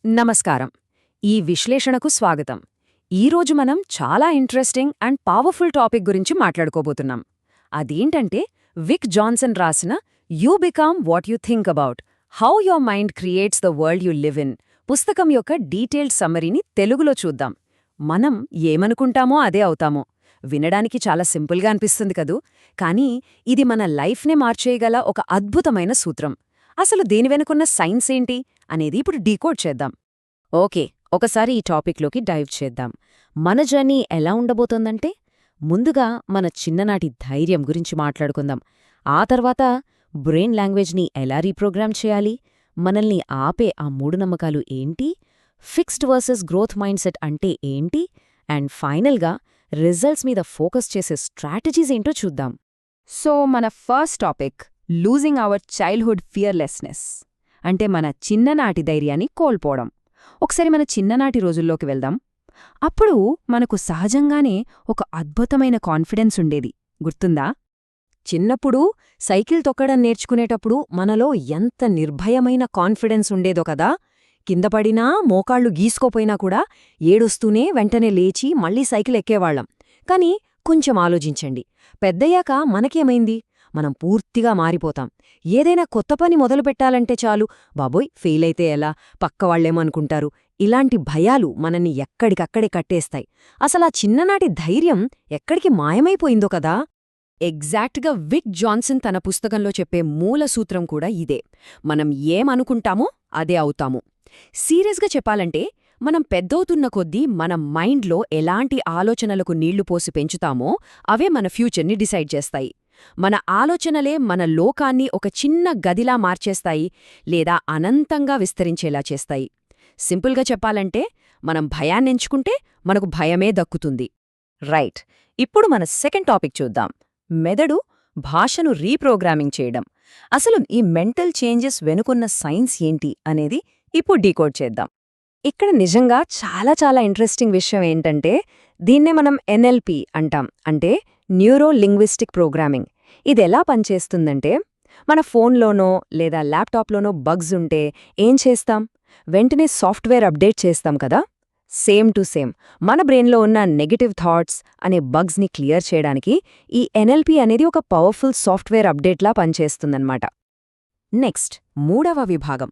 నమస్కారం. ఈ విశ్లేషణకు స్వాగతం. ఈరోజు మనం చాలా ఇంట్రెస్టింగ్ అండ్ పవర్ఫుల్ టాపిక్ గురించి మాట్లాడుకోబోతున్నాం. అదేంటంటే విక్ జాన్సన్ రాసిన you become what you think about how your mind creates the world you live in పుస్తకం యొక్క డీటెయిల్డ్ సమ్మరీని తెలుగులో చూద్దాం. మనం ఏమనుకుంటామో అదే అవుతామో. వినడానికి చాలా సింపుల్గా అనిపిస్తుంది కదూ, కానీ ఇది మన లైఫ్నే మార్చేయగల ఒక అద్భుతమైన సూత్రం. అసలు దీని వెనుకున్న సైన్స్ ఏంటి అనేది ఇప్పుడు డీకోడ్ చేద్దాం. ఓకే, ఒకసారి ఈ టాపిక్లోకి డైవ్ చేద్దాం. మన జర్నీ ఎలా ఉండబోతోందంటే, ముందుగా మన చిన్ననాటి ధైర్యం గురించి మాట్లాడుకుందాం. ఆ తర్వాత బ్రెయిన్ లాంగ్వేజ్ని ఎలా రీప్రోగ్రామ్ చేయాలి, మనల్ని ఆపే ఆ మూఢనమ్మకాలు ఏంటి, fixed versus growth mind set అంటే ఏంటి, అండ్ ఫైనల్గా రిజల్ట్స్ మీద ఫోకస్ చేసే స్ట్రాటజీస్ ఏంటో చూద్దాం. సో మన first topic losing our childhood fearlessness, అంటే మన చిన్ననాటి ధైర్యాన్ని కోల్పోవడం. ఒకసారి మన చిన్ననాటి రోజుల్లోకి వెళ్దాం. అప్పుడు మనకు సహజంగానే ఒక అద్భుతమైన కాన్ఫిడెన్స్ ఉండేది, గుర్తుందా? చిన్నప్పుడు సైకిల్ తొక్కడం నేర్చుకునేటప్పుడు మనలో ఎంత నిర్భయమైన కాన్ఫిడెన్స్ ఉండేదో కదా. కిందపడినా మోకాళ్లు గీసుకోపోయినా కూడా ఏడుస్తూనే వెంటనే లేచి మళ్లీ సైకిల్ ఎక్కేవాళ్లం. కాని కొంచెం ఆలోచించండి, పెద్దయ్యాక మనకేమైంది? మనం పూర్తిగా మారిపోతాం. ఏదైనా కొత్త పని మొదలుపెట్టాలంటే చాలు, బాబోయ్ ఫెయిలైతే ఎలా, పక్కవాళ్లేమనుకుంటారు, ఇలాంటి భయాలు మనల్ని ఎక్కడికక్కడే కట్టేస్తాయి. అసలా చిన్ననాటి ధైర్యం ఎక్కడికి మాయమైపోయిందో కదా. ఎగ్జాక్ట్గా విక్ జాన్సన్ తన పుస్తకంలో చెప్పే మూల సూత్రం కూడా ఇదే. మనం ఏమనుకుంటామో అదే అవుతాము. సీరియస్గా చెప్పాలంటే, మనం పెద్దవుతున్న కొద్దీ మన మైండ్లో ఎలాంటి ఆలోచనలకు నీళ్లు పోసి పెంచుతామో అవే మన ఫ్యూచర్ని డిసైడ్ చేస్తాయి. మన ఆలోచనలే మన లోకాన్ని ఒక చిన్న గదిలా మార్చేస్తాయి, లేదా అనంతంగా విస్తరించేలా చేస్తాయి. సింపుల్గా చెప్పాలంటే, మనం భయాన్నెంచుకుంటే మనకు భయమే దక్కుతుంది. రైట్, ఇప్పుడు మన సెకండ్ టాపిక్ చూద్దాం. మెదడు భాషను రీప్రోగ్రామింగ్ చేయడం. అసలు ఈ మెంటల్ చేంజెస్ వెనుకున్న సైన్స్ ఏంటి అనేది ఇప్పుడు డీకోడ్ చేద్దాం. ఇక్కడ నిజంగా చాలా చాలా ఇంట్రెస్టింగ్ విషయం ఏంటంటే, దీన్నే మనం ఎన్ఎల్పి అంటాం, అంటే న్యూరో లింగ్విస్టిక్ ప్రోగ్రామింగ్. ఇదెలా పనిచేస్తుందంటే, మన ఫోన్లోనో లేదా ల్యాప్టాప్లోనో బగ్స్ ఉంటే ఏం చేస్తాం? వెంటనే సాఫ్ట్వేర్ అప్డేట్ చేస్తాం కదా. సేమ్ టు సేమ్ మన బ్రెయిన్లో ఉన్న నెగటివ్ థాట్స్ అనే బగ్స్ని క్లియర్ చేయడానికి ఈ ఎన్ఎల్పి అనేది ఒక పవర్ఫుల్ సాఫ్ట్వేర్ అప్డేట్లా పనిచేస్తుందన్నమాట. నెక్స్ట్, మూడవ విభాగం,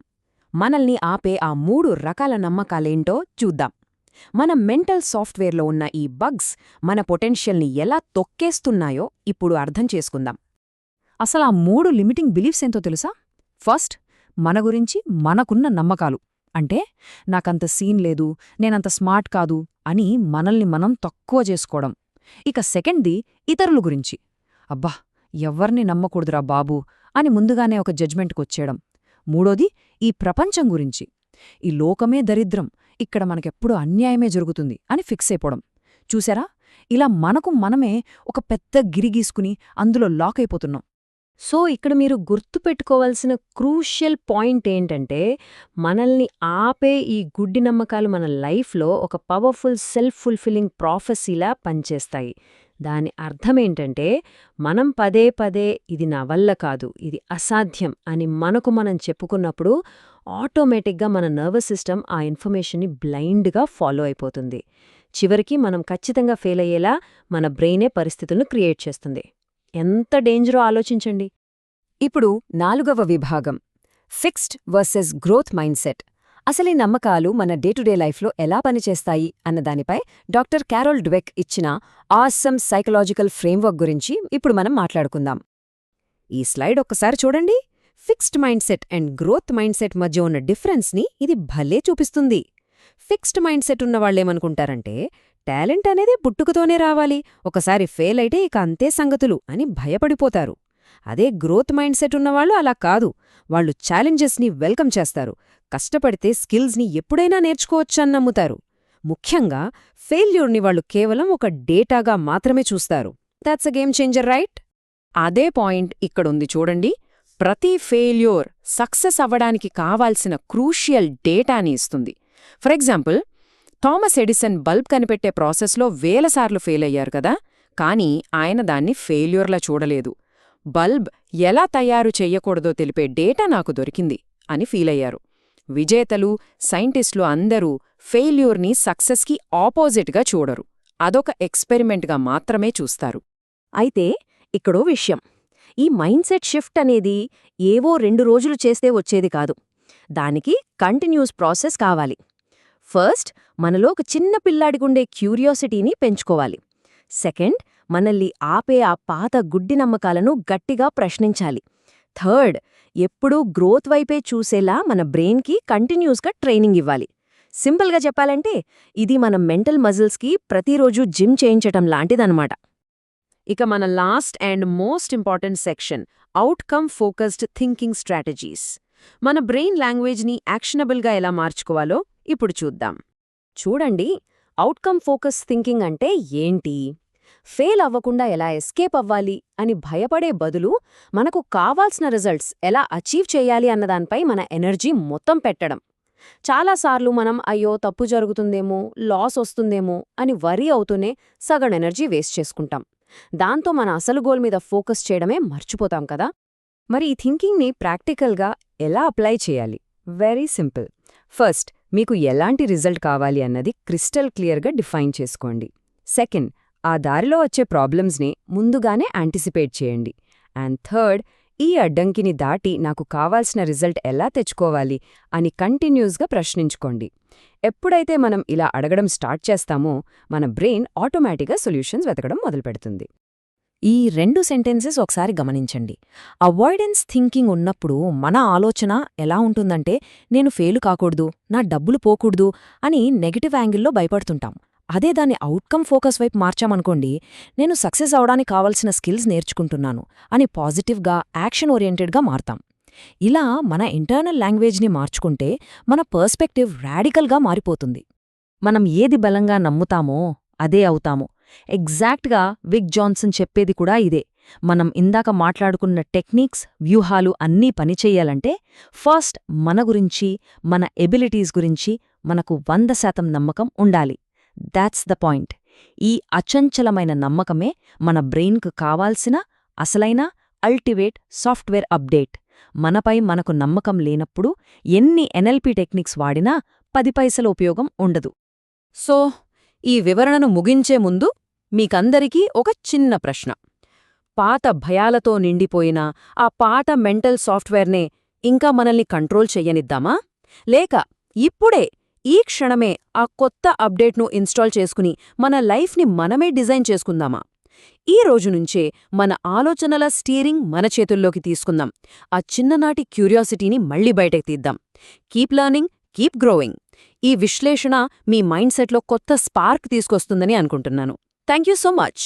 మనల్ని ఆపే ఆ 3 రకాల నమ్మకాలేంటో చూద్దాం. మన మెంటల్ సాఫ్ట్వేర్లో ఉన్న ఈ బగ్స్ మన పొటెన్షియల్ని ఎలా తొక్కేస్తున్నాయో ఇప్పుడు అర్థం చేసుకుందాం. అసలు ఆ 3 లిమిటింగ్ బిలీఫ్స్ ఏంతో తెలుసా? ఫస్ట్, మన గురించి మనకున్న నమ్మకాలు. అంటే నాకంత సీన్ లేదు, నేనంత స్మార్ట్ కాదు అని మనల్ని మనం తక్కువ చేసుకోవడం. ఇక సెకండ్ది ఇతరుల గురించి. అబ్బా, ఎవ్వర్ని నమ్మకూడదురా బాబూ అని ముందుగానే ఒక జడ్జ్మెంట్కొచ్చేయడం. మూడోది ఈ ప్రపంచం గురించి. ఈ లోకమే దరిద్రం, ఇక్కడ మనకెప్పుడూ అన్యాయమే జరుగుతుంది అని ఫిక్స్ అయిపోవడం. చూసారా, ఇలా మనకు మనమే ఒక పెద్ద గిరిగీసుకుని అందులో లాక్ అయిపోతున్నాం. సో ఇక్కడ మీరు గుర్తుపెట్టుకోవాల్సిన క్రూషియల్ పాయింట్ ఏంటంటే, మనల్ని ఆపే ఈ గుడ్డి నమ్మకాలు మన లైఫ్లో ఒక పవర్ఫుల్ సెల్ఫ్ ఫుల్ఫిల్లింగ్ ప్రాఫెసీలా పనిచేస్తాయి. దాని అర్థమేంటంటే, మనం పదే పదే ఇది నా వల్ల కాదు, ఇది అసాధ్యం అని మనకు మనం చెప్పుకున్నప్పుడు ఆటోమేటిక్గా మన నర్వస్ సిస్టమ్ ఆ ఇన్ఫర్మేషన్ని బ్లైండ్గా ఫాలో అయిపోతుంది. చివరికి మనం ఖచ్చితంగా ఫెయిల్ అయ్యేలా మన బ్రెయినే పరిస్థితులను క్రియేట్ చేస్తుంది. ఎంత డేంజరో ఆలోచించండి. ఇప్పుడు 4వ విభాగం, fixed versus growth mindset. అసలీ నమ్మకాలు మన డే టు డే లైఫ్లో ఎలా పనిచేస్తాయి అన్నదానిపై డాక్టర్ క్యారోల్ డ్వెక్ ఇచ్చిన ఆసమ్ సైకలాజికల్ ఫ్రేమ్వర్క్ గురించి ఇప్పుడు మనం మాట్లాడుకుందాం. ఈ స్లైడ్ ఒక్కసారి చూడండి. Fixed mind set and growth mind set మధ్య ఉన్న డిఫరెన్స్ని ఇది భలే చూపిస్తుంది. ఫిక్స్డ్ మైండ్ సెట్ ఉన్నవాళ్లేమనుకుంటారంటే, టాలెంట్ అనేది పుట్టుకతోనే రావాలి, ఒకసారి ఫెయిల్ అయితే ఇక అంతే సంగతులు అని భయపడిపోతారు. అదే గ్రోత్ మైండ్ సెట్ ఉన్నవాళ్లు అలా కాదు. వాళ్లు ఛాలెంజెస్ని వెల్కమ్ చేస్తారు, కష్టపడితే స్కిల్స్ని ఎప్పుడైనా నేర్చుకోవచ్చని నమ్ముతారు. ముఖ్యంగా ఫెయిల్యూర్ని వాళ్లు కేవలం ఒక డేటాగా మాత్రమే చూస్తారు. That's a game changer, right? అదే పాయింట్ ఇక్కడుంది చూడండి. ప్రతి ఫెయిల్యూర్ సక్సెస్ అవ్వడానికి కావాల్సిన క్రూషియల్ డేటాని ఇస్తుంది. For example, Thomas Edison bulb కనిపెట్టే ప్రాసెస్లో వేలసార్లు ఫెయిల్ అయ్యారు కదా, కానీ ఆయన దాన్ని ఫెయిల్యూర్లా చూడలేదు. బల్బ్ ఎలా తయారు చెయ్యకూడదో తెలిపే డేటా నాకు దొరికింది అని ఫీలయ్యారు. విజేతలు, సైంటిస్టులు అందరూ ఫెయిల్యూర్ని సక్సెస్కి ఆపోజిట్గా చూడరు. అదొక ఎక్స్పెరిమెంట్గా మాత్రమే చూస్తారు. అయితే ఇక్కడో విషయం, ఈ మైండ్ సెట్ షిఫ్ట్ అనేది ఏవో 2 రోజులు చేస్తే వచ్చేది కాదు. దానికి కంటిన్యూస్ ప్రాసెస్ కావాలి. ఫస్ట్, మనలో ఒక చిన్న పిల్లాడికుండే క్యూరియాసిటీని పెంచుకోవాలి. సెకండ్, మనల్ని ఆపే ఆ పాత గుడ్డి నమ్మకాలను గట్టిగా ప్రశ్నించాలి. థర్డ్, ఎప్పుడూ గ్రోత్ వైపే చూసేలా మన బ్రెయిన్కి కంటిన్యూస్గా ట్రైనింగ్ ఇవ్వాలి. సింపుల్గా చెప్పాలంటే ఇది మన మెంటల్ మజిల్స్కి ప్రతిరోజు జిమ్ చేయించటం లాంటిదన్నమాట. ఇక మన last and most important section, outcome focused thinking strategies. మన బ్రెయిన్ లాంగ్వేజ్ని యాక్షనబుల్గా ఎలా మార్చుకోవాలో ఇప్పుడు చూద్దాం. చూడండి, అవుట్కమ్ ఫోకస్ థింకింగ్ అంటే ఏంటి? ఫెయిల్ అవ్వకుండా ఎలా ఎస్కేప్ అవ్వాలి అని భయపడే బదులు మనకు కావాల్సిన రిజల్ట్స్ ఎలా అచీవ్ చేయాలి అన్నదానిపై మన ఎనర్జీ మొత్తం పెట్టడం. చాలాసార్లు మనం అయ్యో తప్పు జరుగుతుందేమో, లాస్ వస్తుందేమో అని వరీ అవుతూనే సగం ఎనర్జీ వేస్ట్ చేసుకుంటాం. దాంతో మన అసలు గోల్ మీద ఫోకస్ చేయడమే మర్చిపోతాం కదా. మరి ఈ థింకింగ్ని ప్రాక్టికల్గా ఎలా అప్లై చేయాలి? Very simple. ఫస్ట్, మీకు ఎలాంటి రిజల్ట్ కావాలి అన్నది క్రిస్టల్ క్లియర్గా డిఫైన్ చేసుకోండి. సెకండ్, ఆ దారిలో వచ్చే ప్రాబ్లమ్స్ని ముందుగానే యాంటిసిపేట్ చేయండి. అండ్ థర్డ్, ఈ అడ్డంకిని దాటి నాకు కావాల్సిన రిజల్ట్ ఎలా తెచ్చుకోవాలి అని కంటిన్యూస్గా ప్రశ్నించుకోండి. ఎప్పుడైతే మనం ఇలా అడగడం స్టార్ట్ చేస్తామో మన బ్రెయిన్ ఆటోమేటిక్గా సొల్యూషన్స్ వెతకడం మొదలుపెడుతుంది. ఈ 2 సెంటెన్సెస్ ఒకసారి గమనించండి. అవాయిడెన్స్ థింకింగ్ ఉన్నప్పుడు మన ఆలోచన ఎలా ఉంటుందంటే, నేను ఫెయిల్ కాకూడదు, నా డబ్బులు పోకూడదు అని నెగటివ్ యాంగిల్లో భయపడుతుంటాం. అదే దాన్ని అవుట్కమ్ ఫోకస్ వైపు మార్చామనుకోండి, నేను సక్సెస్ అవడానికి కావలసిన స్కిల్స్ నేర్చుకుంటున్నాను అని పాజిటివ్గా, యాక్షన్ ఓరియంటెడ్గా మారతాం. ఇలా మన ఇంటర్నల్ లాంగ్వేజ్ని మార్చుకుంటే మన పర్స్పెక్టివ్ రాడికల్గా మారిపోతుంది. మనం ఏది బలంగా నమ్ముతామో అదే అవుతాము. ఎగ్జాక్ట్గా విక్ జాన్సన్ చెప్పేది కూడా ఇదే. మనం ఇందాక మాట్లాడుకున్న టెక్నిక్స్, వ్యూహాలు అన్నీ పనిచెయ్యాలంటే ఫస్ట్ మన గురించి, మన ఎబిలిటీస్ గురించి మనకు 100% నమ్మకం ఉండాలి. That's the point. ఈ అచంచలమైన నమ్మకమే మన బ్రెయిన్కు కావాల్సిన అసలైన అల్టివేట్ సాఫ్ట్వేర్ అప్డేట్. మనపై మనకు నమ్మకం లేనప్పుడు ఎన్ని ఎన్ఎల్పి టెక్నిక్స్ వాడినా 10 పైసల ఉపయోగం ఉండదు. సో, ఈ వివరణను ముగించే ముందు మీకందరికీ ఒక చిన్న ప్రశ్న. పాత భయాలతో నిండిపోయిన ఆ పాత మెంటల్ సాఫ్ట్వేర్నే ఇంకా మనల్ని కంట్రోల్ చెయ్యనిద్దామా? లేక ఇప్పుడే, ఈ క్షణమే ఆ కొత్త అప్డేట్ను ఇన్స్టాల్ చేసుకుని మన లైఫ్ని మనమే డిజైన్ చేసుకుందామా? ఈ రోజునుంచే మన ఆలోచనల స్టీరింగ్ మన చేతుల్లోకి తీసుకుందాం. ఆ చిన్ననాటి క్యూరియాసిటీని మళ్లీ బయటకు తీద్దాం. Keep learning, keep growing. ఈ విశ్లేషణ మీ మైండ్ సెట్లో కొత్త స్పార్క్ తీసుకొస్తుందని అనుకుంటున్నాను. Thank you so much.